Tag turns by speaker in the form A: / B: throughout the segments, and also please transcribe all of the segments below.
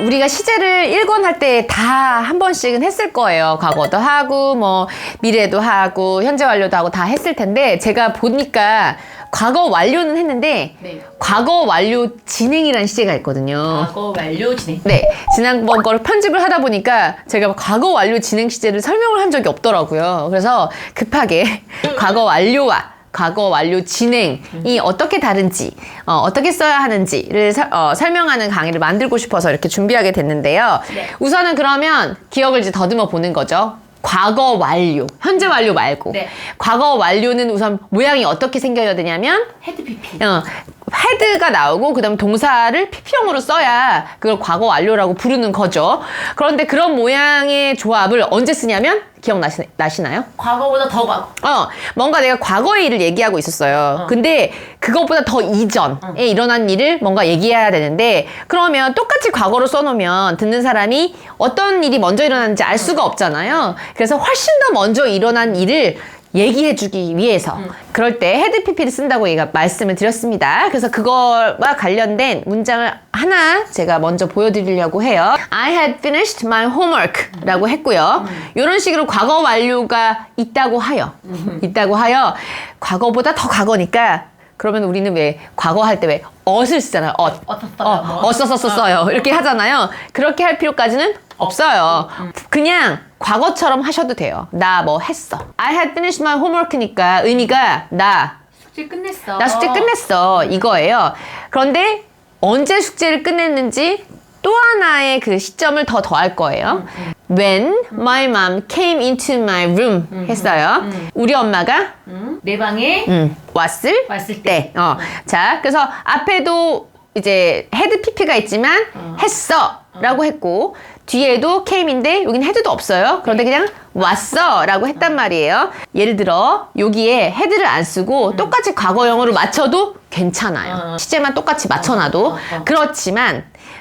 A: 우리가 시제를 1권 할 때 다 한 번씩은 했을 거예요. 과거도 하고, 뭐, 미래도 하고, 현재 완료도 하고 다 했을 텐데, 제가 보니까 과거 완료는 했는데,
B: 네.
A: 과거 완료 진행이라는 시제가 있거든요.
B: 과거 완료 진행.
A: 네. 지난번 거를 편집을 하다 보니까 제가 과거 완료 진행 시제를 설명을 한 적이 없더라고요. 그래서 급하게 과거 완료와 과거 완료 진행이 어떻게 다른지, 어떻게 써야 하는지를 설명하는 강의를 만들고 싶어서 이렇게 준비하게 됐는데요.
B: 네.
A: 우선은 그러면 기억을 이제 더듬어 보는 거죠. 과거 완료, 현재 완료 말고.
B: 네.
A: 과거 완료는 우선 모양이 어떻게 생겨야 되냐면,
B: 헤드 PP.
A: 헤드가 나오고 그다음 동사를 PP형으로 써야 그걸 과거 완료라고 부르는 거죠. 그런데 그런 모양의 조합을 언제 쓰냐면 기억나시나요?
B: 과거보다 더 과거.
A: 뭔가 내가 과거의 일을 얘기하고 있었어요. 근데 그것보다 더 이전에 일어난 일을 뭔가 얘기해야 되는데 그러면 똑같이 과거로 써놓으면 듣는 사람이 어떤 일이 먼저 일어났는지 알 수가 없잖아요. 그래서 훨씬 더 먼저 일어난 일을 얘기해주기 위해서 그럴 때 헤드 PP를 쓴다고 말씀을 드렸습니다. 그래서 그거와 관련된 문장을 하나 제가 먼저 보여드리려고 해요. I had finished my homework 라고 했고요. 이런 식으로 과거 완료가 있다고 하여 과거보다 더 과거니까 그러면 우리는 왜 과거 할 때 왜 엇을 쓰잖아요. 썼어요. 이렇게 하잖아요. 그렇게 할 필요까지는 없어요. 그냥 과거처럼 하셔도 돼요. 나 뭐 했어. I had finished my homework니까 의미가 나
B: 숙제 끝냈어.
A: 나 숙제 끝냈어. 이거예요. 그런데 언제 숙제를 끝냈는지 또 하나의 그 시점을 더할 거예요. When my mom came into my room 했어요. 우리 엄마가
B: 내 방에
A: 왔을
B: 때.
A: 자, 그래서 앞에도 이제 헤드 PP가 있지만 했어 라고 했고 뒤에도 came인데 여긴 헤드도 없어요. 그런데 그냥 왔어 라고 했단 말이에요. 예를 들어 여기에 헤드를 안 쓰고 똑같이 과거형으로 맞춰도 괜찮아요. 시제만 똑같이 맞춰놔도.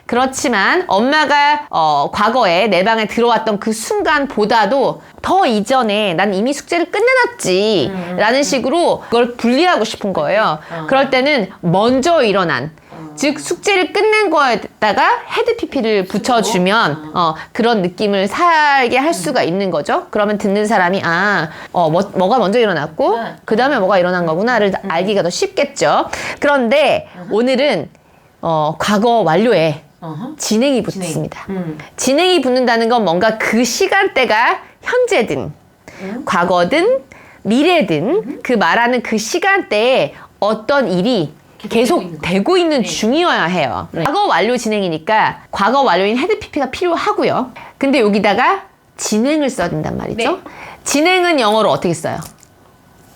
A: 그렇지만 엄마가 과거에 내 방에 들어왔던 그 순간보다도 더 이전에 난 이미 숙제를 끝내놨지 라는 식으로 그걸 분리하고 싶은 거예요. 그럴 때는 먼저 일어난 즉 숙제를 끝낸 거에다가 헤드 PP를 붙여주면 그런 느낌을 살게 할 수가 있는 거죠. 그러면 듣는 사람이 뭐가 먼저 일어났고 그 다음에 뭐가 일어난 거구나를 알기가 더 쉽겠죠. 그런데 오늘은 과거 완료에 진행이 붙습니다. 진행이 붙는다는 건 뭔가 그 시간대가 현재든 과거든 미래든 그 말하는 그 시간대에 어떤 일이 계속 되고 있는 중이어야 해요. 과거 완료 진행이니까 과거 완료인 헤드 PP가 필요하고요. 근데 여기다가 진행을 써야 된단 말이죠.
B: 네.
A: 진행은 영어로 어떻게 써요?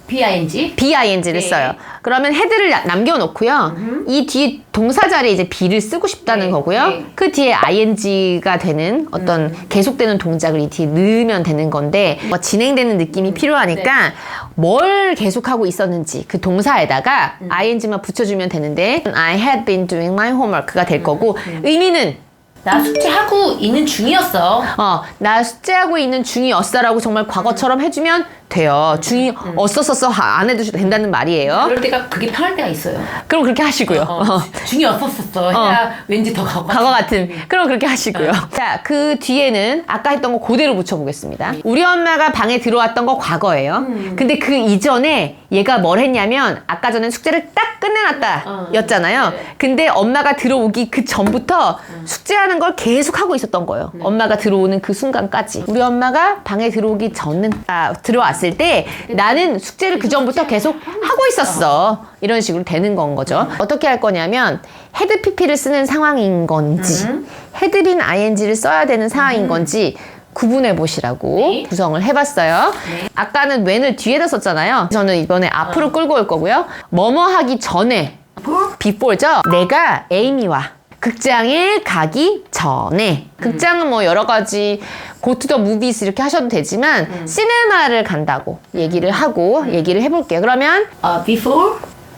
A: BING를 써요. 그러면 헤드를 남겨놓고요. 이 뒤에 동사 자리에 이제 be를 쓰고 싶다는 거고요. 그 뒤에 ING가 되는 어떤 계속되는 동작을 이 뒤에 넣으면 되는 건데 뭐 진행되는 느낌이 필요하니까 뭘 계속하고 있었는지 그 동사에다가 ING만 붙여주면 되는데 I had been doing my homework가 될 거고 의미는
B: 나 숙제하고 있는 중이었어.
A: 나 숙제하고 있는 중이었어라고 정말 과거처럼 해주면 돼요. 중이 없었었어 안 해도 된다는 말이에요.
B: 그럴 때가 그게 편할 때가 있어요.
A: 그럼 그렇게 하시고요.
B: 중이 없었었어. 해야 왠지 더
A: 과거 같은. 그럼 그렇게 하시고요. 자, 그 뒤에는 아까 했던 거 그대로 붙여보겠습니다. 우리 엄마가 방에 들어왔던 거 과거예요. 근데 그 이전에 얘가 뭘 했냐면 아까 전에 숙제를 딱 끝내놨다 였잖아요. 근데 엄마가 들어오기 그 전부터 숙제하는 걸 계속 하고 있었던 거예요. 엄마가 들어오는 그 순간까지. 우리 엄마가 방에 들어오기 전은 들어왔을 때 나는 숙제를 그 전부터 계속 하고 있었어. 이런 식으로 되는 건 거죠. 어떻게 할 거냐면 헤드 PP를 쓰는 상황인 건지 헤드빈 ING를 써야 되는 상황인 건지 구분해 보시라고 구성을 해봤어요. 아까는 when을 뒤에다 썼잖아요. 저는 이번에 앞으로 끌고 올 거고요. 뭐뭐 하기 전에 before죠. 내가 에이미와 극장에 가기 전에 극장은 뭐 여러 가지 go to the movies 이렇게 하셔도 되지만 시네마를 간다고 얘기를 하고 얘기를 해볼게요. 그러면
B: Before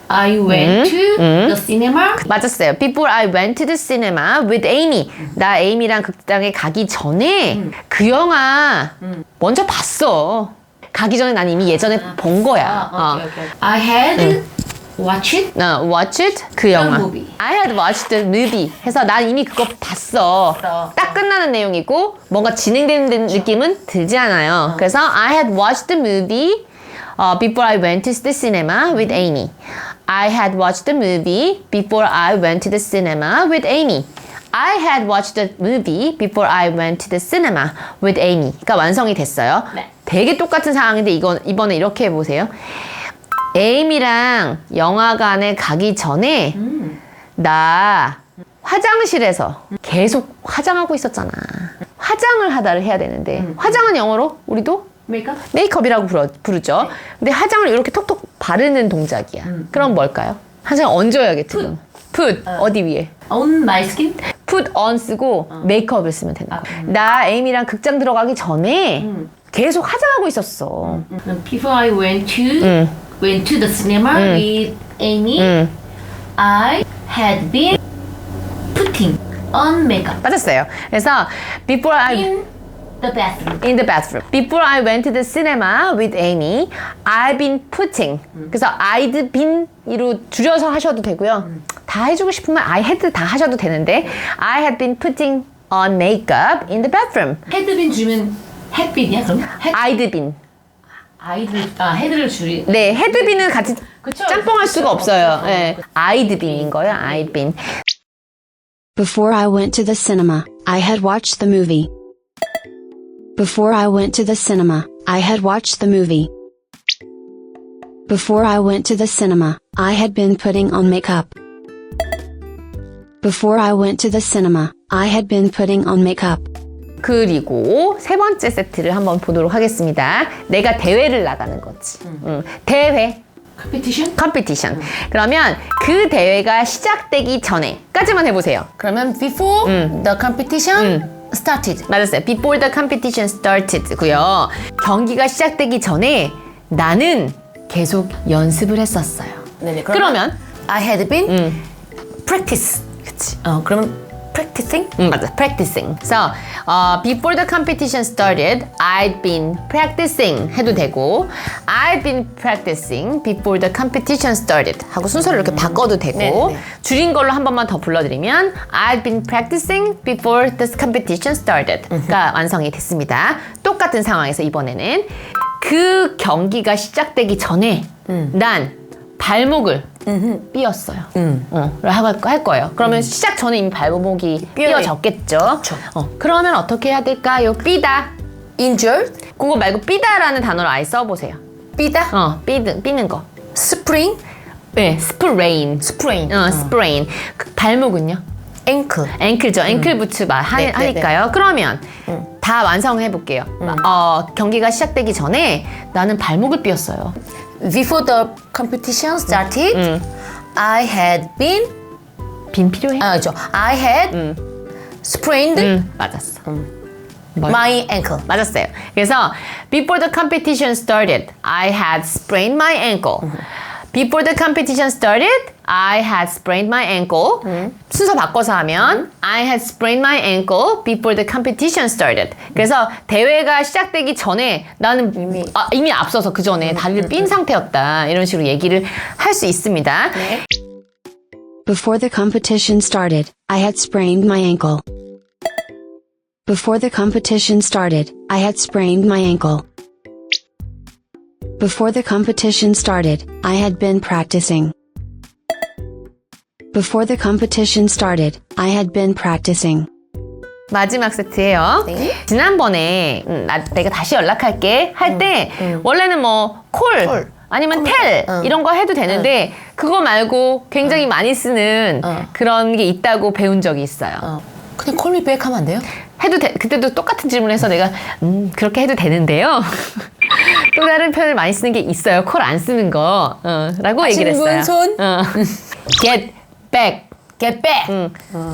B: I went to the cinema.
A: 맞았어요. Before I went to the cinema with Amy. 나 에이미랑 극장에 가기 전에 그 영화 먼저 봤어. 가기 전에 난 이미 예전에 본 거야.
B: I had watch it.
A: watch it 그 영화.
B: movie.
A: I had watched the movie. 해서 난 이미 그거 봤어. 딱 끝나는 내용이고 뭔가 진행되는 느낌은 들지 않아요. 그래서 I had watched the movie before I went to the cinema with Amy. I had watched the movie before I went to the cinema with Amy. I had watched the movie before I went to the cinema with Amy가 완성이 됐어요.
B: 네.
A: 되게 똑같은 상황인데 이번에 이렇게 해보세요. 에이미랑 영화관에 가기 전에 나 화장실에서 계속 화장하고 있었잖아. 화장을 하다를 해야 되는데 화장은 영어로 우리도
B: Makeup.
A: 메이크업이라고 부르죠. 근데 화장을 이렇게 톡톡 바르는 동작이야. 그럼 뭘까요? 화장 얹어야겠죠. Put 어디 위에?
B: On my skin.
A: Put on 쓰고 메이크업을 쓰면 되는 거야. 나 에이미랑 극장 들어가기 전에 계속 화장하고 있었어.
B: Before I went to the cinema with Amy, I had been putting on makeup
A: 맞았어요. 그래서 before I
B: in the bathroom.
A: in the bathroom. Before I went to the cinema with Amy, I've been putting. 그래서 I'd been으로 줄여서 하셔도 되고요. 다 해주고 싶으면 I had 다 하셔도 되는데 I had been putting on makeup in the bathroom.
B: Had been 주면 had been이야 그럼?
A: I'd been.
B: head를 줄이.
A: 네, had been은 같이
B: 그쵸?
A: 짬뽕할 수가 없어요.
B: 없어.
A: 네. I'd been인 거예요. I'd been.
C: Before I went to the cinema, I had watched the movie. Before I went to the cinema, I had watched the movie. Before I went to the cinema, I had been putting on makeup. Before I went to the cinema, I had been putting on makeup.
A: 그리고 세 번째 세트를 한번 보도록 하겠습니다. 내가 대회를 나가는 거지. 대회.
B: Competition?
A: 컴피티션. 그러면 그 대회가 시작되기 전에까지만 해보세요.
B: 그러면 before the competition started.
A: 맞았어요. Before the competition started고요. 경기가 시작되기 전에 나는 계속 연습을 했었어요.
B: 네네.
A: 그러면
B: I had been practice.
A: 그치.
B: 그러면 practicing?
A: 맞아. practicing. 그래서 before the competition started, I'd been practicing 해도 되고 I'd been practicing before the competition started 하고 순서를 이렇게 바꿔도 되고
B: 네네.
A: 줄인 걸로 한 번만 더 불러드리면 I'd been practicing before the competition started가 완성이 됐습니다. 똑같은 상황에서 이번에는 그 경기가 시작되기 전에 난 발목을 삐었어요. 할 거예요. 그러면 시작 전에 이미 발목이 삐어졌겠죠. 그러면 어떻게 해야 될까요? 삐다.
B: Injured?
A: 그거 말고 삐다라는 단어를 아예 써보세요.
B: 삐다?
A: 삐는 거.
B: Spring?
A: 네, sprain.
B: Sprain.
A: sprain. 그 발목은요?
B: Ankle.
A: 앵클죠. 앵클 부츠 하니까요. 그러면 다 완성해 볼게요. 경기가 시작되기 전에 나는 발목을 삐었어요.
B: Before the competition started, I had been
A: 빈 필요해?
B: I had sprained
A: 맞았어.
B: my ankle.
A: 맞았어요. 그래서 before the competition started, I had sprained my ankle. Before the competition started, I had sprained my ankle. 순서 바꿔서 하면 I had sprained my ankle before the competition started. 그래서 대회가 시작되기 전에 나는 이미 앞서서 그 전에 다리를 삔 상태였다. 이런 식으로 얘기를 할 수 있습니다.
B: 네.
C: Before the competition started, I had sprained my ankle. Before the competition started, I had sprained my ankle. Before the competition started, I had been practicing. Before the competition started, I had been practicing.
A: 마지막 세트예요.
B: 네.
A: 지난번에 내가 다시 연락할게 할 때 원래는 뭐 콜 아니면 텔 이런 거 해도 되는데 그거 말고 굉장히 많이 쓰는 그런 게 있다고 배운 적이 있어요.
B: 그냥 call me back 하면 안 돼요?
A: 그때도 똑같은 질문을 해서 내가 그렇게 해도 되는데요. 또 다른 표현을 많이 쓰는 게 있어요. 콜 안 쓰는 거 라고 얘기를 했어요.
B: 친분손?
A: get back.
B: Get back.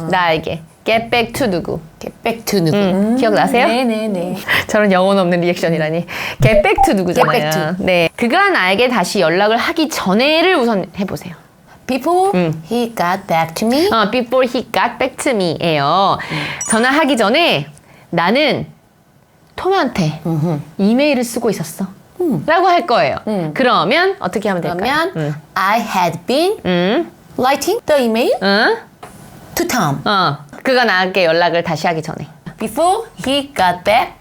A: 나에게 get back to 누구?
B: Get back to 누구?
A: 기억나세요?
B: 네네네.
A: 저런 영혼 없는 리액션이라니. get back to 누구잖아요.
B: Get back
A: 네, 그가 나에게 다시 연락을 하기 전에를 우선 해보세요.
B: Before he got back to me.
A: Before he got back to me예요. 전화하기 전에 나는 톰한테 이메일을 쓰고 있었어. 라고 할 거예요. 그러면 어떻게 하면 될까요?
B: 그러면 I had been writing the email
A: 응?
B: to Tom
A: 그가 나에게 연락을 다시 하기 전에.
B: before he got back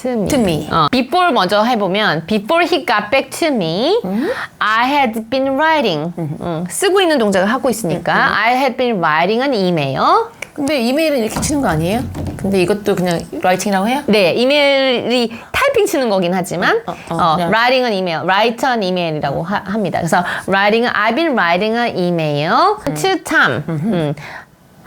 B: to me.
A: Before 먼저 해보면 Before he got back to me, I had been writing. 쓰고 있는 동작을 하고 있으니까 I had been writing an email.
B: 근데 이메일은 이렇게 치는 거 아니에요? 근데 이것도 그냥 writing이라고 해요?
A: 네, 이메일이 타이핑 치는 거긴 하지만
B: 그냥.
A: writing an email, write an email이라고 합니다. 그래서 I've been writing an email to Tom.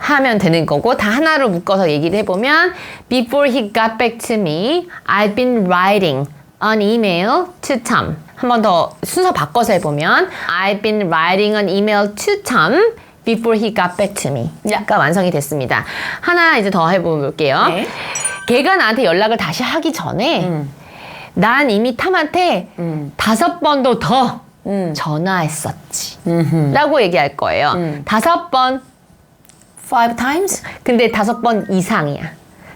A: 하면 되는 거고 다 하나로 묶어서 얘기를 해보면 Before he got back to me, I've been writing an email to Tom. 한 번 더 순서 바꿔서 해보면 I've been writing an email to Tom before he got back to me. 가 완성이 됐습니다. 하나 이제 더 해볼게요.
B: 네.
A: 걔가 나한테 연락을 다시 하기 전에 난 이미 탐한테 5번도 더 전화했었지. 라고 얘기할 거예요. 5번.
B: 5 times?
A: 근데 5번 이상이야.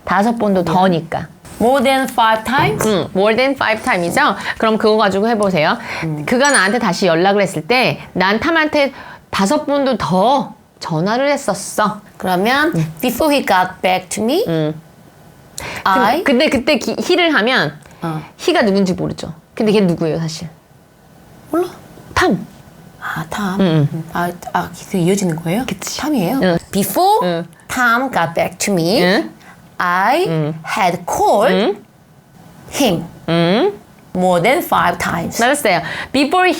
A: 5번도 더니까.
B: More than 5 times?
A: More than 5 times이죠? 그럼 그거 가지고 해보세요. 그가 나한테 다시 연락을 했을 때 난 탐한테 5번도 더 전화를 했었어.
B: 그러면 before he got back to me, I
A: 근데 그때 he를 하면 he가 누군지 모르죠. 근데 걔 누구예요, 사실?
B: 몰라.
A: 탐.
B: 아, 탐. 그 이어지는 거예요?
A: 그치.
B: 탐이에요?
A: 응.
B: Before Tom got back to me,
A: 응?
B: I had called him more than 5 times.
A: 맞았어요. Before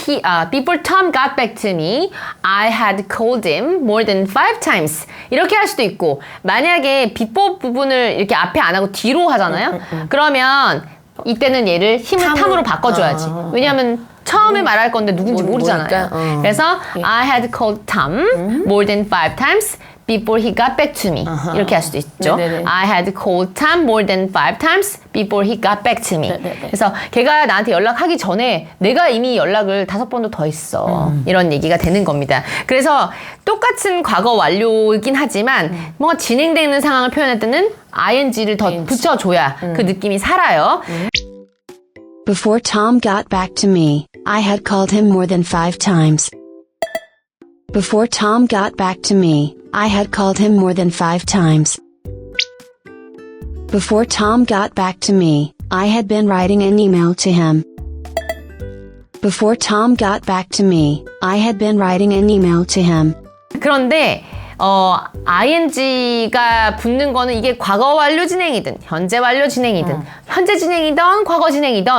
A: Tom got back to me, I had called him more than 5 times. 이렇게 할 수도 있고, 만약에 before 부분을 이렇게 앞에 안 하고 뒤로 하잖아요. 그러면 이때는 얘를 힘을 탐으로 바꿔줘야지. 왜냐하면 처음에 말할 건데 누군지 모르잖아요.
B: 모르니까,
A: 그래서 I had called Tom more than 5 times before he got back to me. 이렇게 할 수도 있죠.
B: 네네네.
A: I had called Tom more than 5 times before he got back to me.
B: 네네네.
A: 그래서 걔가 나한테 연락하기 전에 내가 이미 연락을 5번도 더 했어. 이런 얘기가 되는 겁니다. 그래서 똑같은 과거 완료이긴 하지만 뭔가 진행되는 상황을 표현할 때는 ing를 더 붙여줘야 그 느낌이 살아요.
C: Before Tom got back to me, I had called him more than 5 times. Before Tom got back to me, I had called him more than 5 times. Before Tom got back to me, I had been writing an email to him. Before Tom got back to me, I had been writing an email to him.
A: 그런데 ing가 붙는 거는 이게 과거 완료 진행이든 현재 완료 진행이든 현재 진행이든 과거 진행이든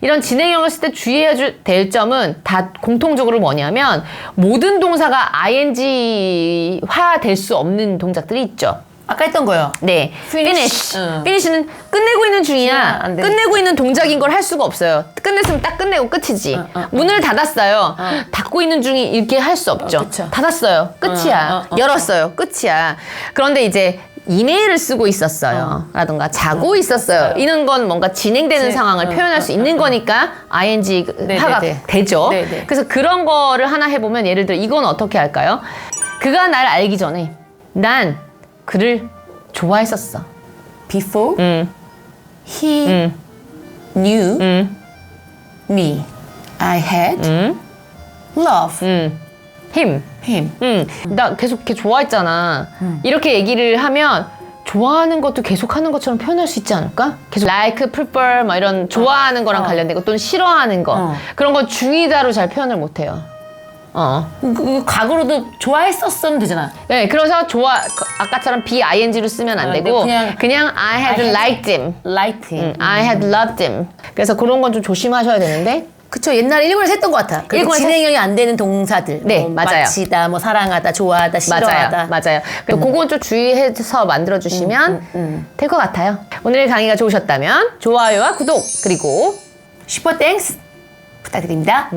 A: 이런 진행형을 쓸 때 주의해야 될 점은 다 공통적으로 뭐냐면 모든 동사가 ing화 될 수 없는 동작들이 있죠.
B: 아까 했던 거요.
A: 네, finish. finish는 끝내고 있는 중이야.
B: 안 돼.
A: 끝내고 있는 동작인 걸 할 수가 없어요. 끝냈으면 딱 끝내고 끝이지. 문을 닫았어요. 닫고 있는 중이 이렇게 할 수 없죠.
B: 그쵸.
A: 닫았어요. 끝이야. 열었어요. 끝이야. 그런데 이제 이메일을 쓰고 있었어요. 라든가 자고 있었어요. 이런 건 뭔가 진행되는 상황을 표현할 수 있는 거니까 ing화가
B: 네네네.
A: 되죠.
B: 네네.
A: 그래서 그런 거를 하나 해보면 예를 들어 이건 어떻게 할까요? 그가 날 알기 전에 난 그를 좋아했었어.
B: Before he knew me, I had loved
A: him.
B: him.
A: 나 계속 걔 좋아했잖아. 이렇게 얘기를 하면 좋아하는 것도 계속 하는 것처럼 표현할 수 있지 않을까? 계속 like, prefer 막 이런 좋아하는 거랑 관련된 거 또는 싫어하는 거 그런 건 중의다로 잘 표현을 못 해요.
B: 그 과거로도 좋아했었으면 되잖아.
A: 네, 그래서 아까처럼 ing로 쓰면 안 되고 그냥 I had liked him.
B: Liked him.
A: I had loved him. 그래서 그런 건 좀 조심하셔야 되는데
B: 그쵸. 옛날에 일본에서 했던 것 같아.
A: 일본에서
B: 진행형이 안 되는 동사들.
A: 네,
B: 뭐
A: 맞아요.
B: 마치다, 뭐 사랑하다, 좋아하다, 싫어하다.
A: 맞아요. 그건 좀 주의해서 만들어주시면 될 것 같아요. 오늘 강의가 좋으셨다면 좋아요와 구독 그리고
B: 슈퍼 땡스 부탁드립니다.